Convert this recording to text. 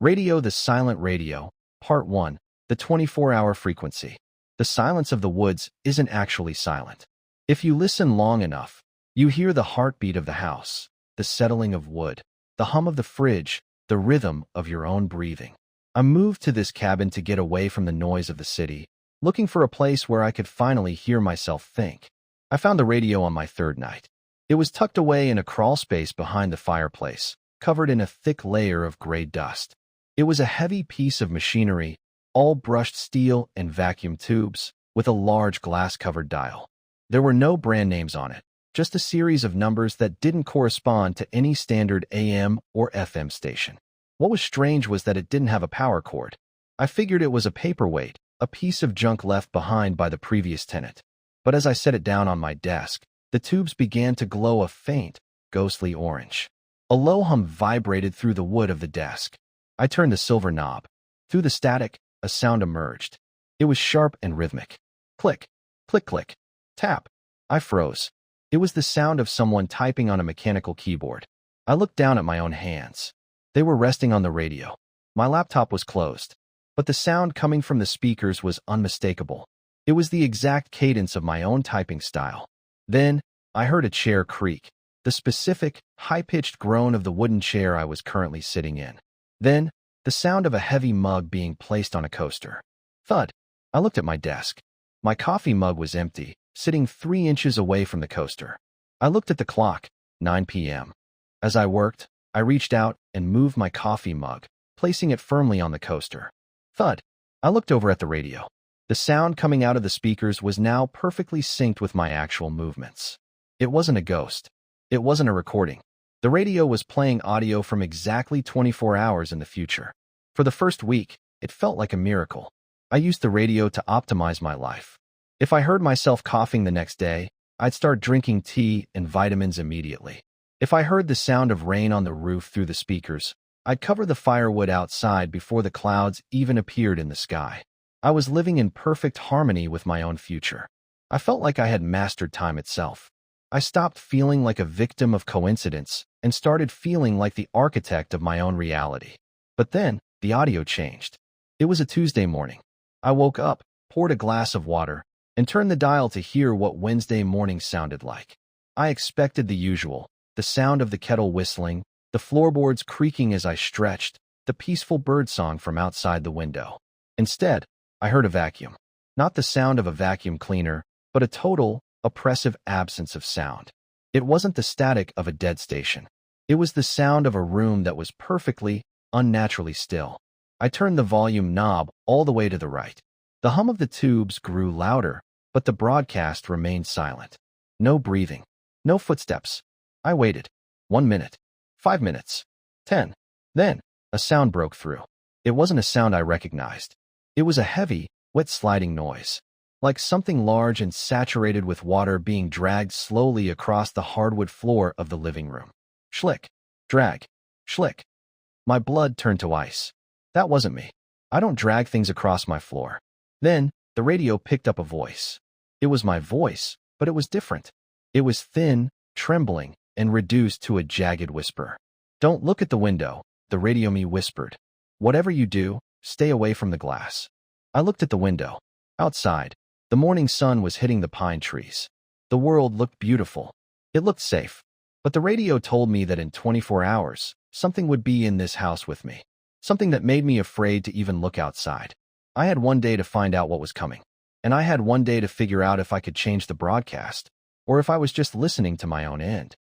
Radio the Silent Radio, Part 1, the 24-hour frequency. The silence of the woods isn't actually silent. If you listen long enough, you hear the heartbeat of the house, the settling of wood, the hum of the fridge, the rhythm of your own breathing. I moved to this cabin to get away from the noise of the city, looking for a place where I could finally hear myself think. I found the radio on my third night. It was tucked away in a crawl space behind the fireplace, covered in a thick layer of gray dust. It was a heavy piece of machinery, all brushed steel and vacuum tubes, with a large glass-covered dial. There were no brand names on it, just a series of numbers that didn't correspond to any standard AM or FM station. What was strange was that it didn't have a power cord. I figured it was a paperweight, a piece of junk left behind by the previous tenant. But as I set it down on my desk, the tubes began to glow a faint, ghostly orange. A low hum vibrated through the wood of the desk. I turned the silver knob. Through the static, a sound emerged. It was sharp and rhythmic. Click, click, click, tap. I froze. It was the sound of someone typing on a mechanical keyboard. I looked down at my own hands. They were resting on the radio. My laptop was closed, but the sound coming from the speakers was unmistakable. It was the exact cadence of my own typing style. Then, I heard a chair creak, the specific, high-pitched groan of the wooden chair I was currently sitting in. Then, the sound of a heavy mug being placed on a coaster. Thud. I looked at my desk. My coffee mug was empty, sitting 3 inches away from the coaster. I looked at the clock, 9 p.m. As I worked, I reached out and moved my coffee mug, placing it firmly on the coaster. Thud. I looked over at the radio. The sound coming out of the speakers was now perfectly synced with my actual movements. It wasn't a ghost. It wasn't a recording. The radio was playing audio from exactly 24 hours in the future. For the first week, it felt like a miracle. I used the radio to optimize my life. If I heard myself coughing the next day, I'd start drinking tea and vitamins immediately. If I heard the sound of rain on the roof through the speakers, I'd cover the firewood outside before the clouds even appeared in the sky. I was living in perfect harmony with my own future. I felt like I had mastered time itself. I stopped feeling like a victim of coincidence and started feeling like the architect of my own reality. But then, the audio changed. It was a Tuesday morning. I woke up, poured a glass of water, and turned the dial to hear what Wednesday morning sounded like. I expected the usual, the sound of the kettle whistling, the floorboards creaking as I stretched, the peaceful birdsong from outside the window. Instead, I heard a vacuum. Not the sound of a vacuum cleaner, but a total, oppressive absence of sound. It wasn't the static of a dead station. It was the sound of a room that was perfectly, unnaturally still. I turned the volume knob all the way to the right. The hum of the tubes grew louder, but the broadcast remained silent. No breathing. No footsteps. I waited. 1 minute. 5 minutes. 10. Then, a sound broke through. It wasn't a sound I recognized. It was a heavy, wet sliding noise. Like something large and saturated with water being dragged slowly across the hardwood floor of the living room. Schlick. Drag. Schlick. My blood turned to ice. That wasn't me. I don't drag things across my floor. Then, the radio picked up a voice. It was my voice, but it was different. It was thin, trembling, and reduced to a jagged whisper. Don't look at the window, the radio me whispered. Whatever you do, stay away from the glass. I looked at the window. Outside, the morning sun was hitting the pine trees. The world looked beautiful. It looked safe. But the radio told me that in 24 hours, something would be in this house with me. Something that made me afraid to even look outside. I had 1 day to find out what was coming. And I had 1 day to figure out if I could change the broadcast, or if I was just listening to my own end.